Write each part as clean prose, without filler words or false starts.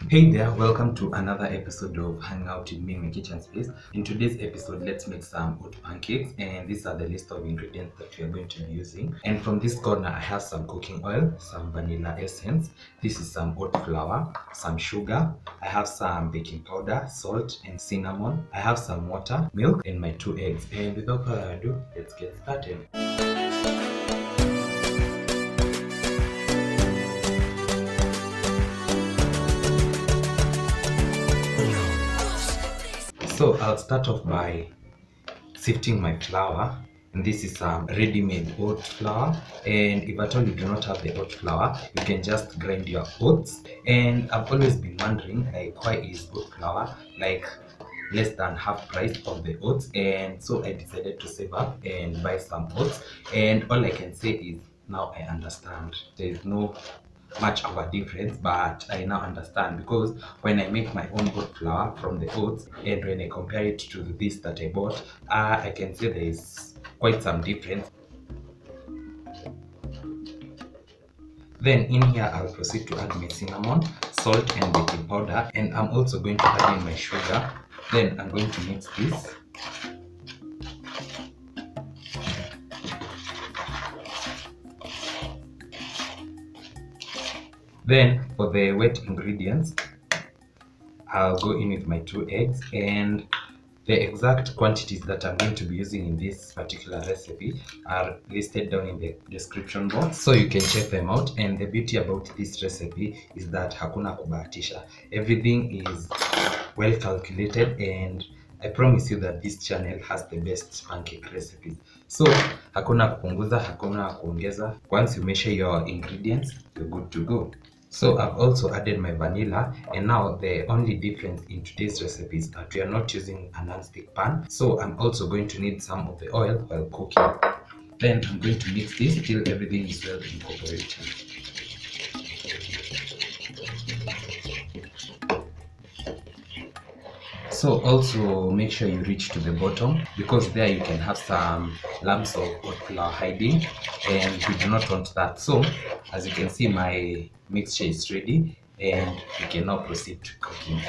Hey there, welcome to another episode of Hang Out in Me in my kitchen space. In today's episode, let's make some oat pancakes, and these are the list of ingredients that we are going to be using. And from this corner, I have some cooking oil, some vanilla essence, this is some oat flour, some sugar, I have some baking powder, salt, and cinnamon. I have some water, milk, and my 2 eggs. And without further ado, let's get started. So I'll start off by sifting my flour, and this is some ready-made oat flour. And if at all you do not have the oat flour, you can just grind your oats. And I've always been wondering, like, why is oat flour like less than half price of the oats? And so I decided to save up and buy some oats, and all I can say is now I understand. There is no much of a difference, but I now understand, because when I make my own oat flour from the oats and when I compare it to this that I bought, I can say there is quite some difference. Then in here I'll proceed to add my cinnamon, salt, and baking powder, and I'm also going to add in my sugar. Then I'm going to mix this. Then for the wet ingredients, I'll go in with my 2 eggs, and the exact quantities that I'm going to be using in this particular recipe are listed down in the description box, so you can check them out. And the beauty about this recipe is that hakuna kubahatisha. Everything is well calculated, and I promise you that this channel has the best pancake recipes. So hakuna kupunguza, hakuna kuongeza. Once you measure your ingredients, you're good to go. So I've also added my vanilla, and now the only difference in today's recipe is that we are not using a non-stick pan. So I'm also going to need some of the oil while cooking. Then I'm going to mix this till everything is well incorporated. So also make sure you reach to the bottom, because there you can have some lumps of oat flour hiding, and we do not want that. So as you can see, my mixture is ready, and we can now proceed to cooking.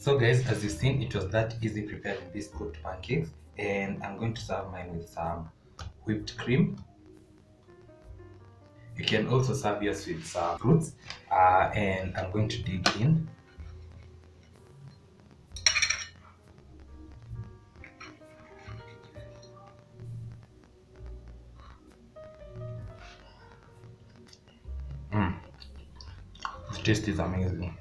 So guys, as you've seen, it was that easy preparing these cooked pancakes, and I'm going to serve mine with some whipped cream. You can also serve yours with some fruits, and I'm going to dig in. The taste is amazing.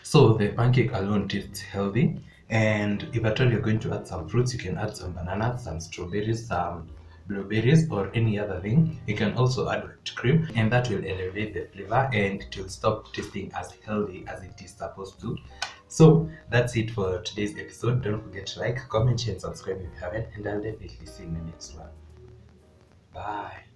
So the pancake alone tastes healthy, and if at all you're going to add some fruits, you can add some bananas, some strawberries, some blueberries, or any other thing. You can also add whipped cream, and that will elevate the flavor and it will stop tasting as healthy as it is supposed to. So that's it for today's episode. Don't forget to like, comment, share, and subscribe if you haven't, and I'll definitely see you in the next one. Bye.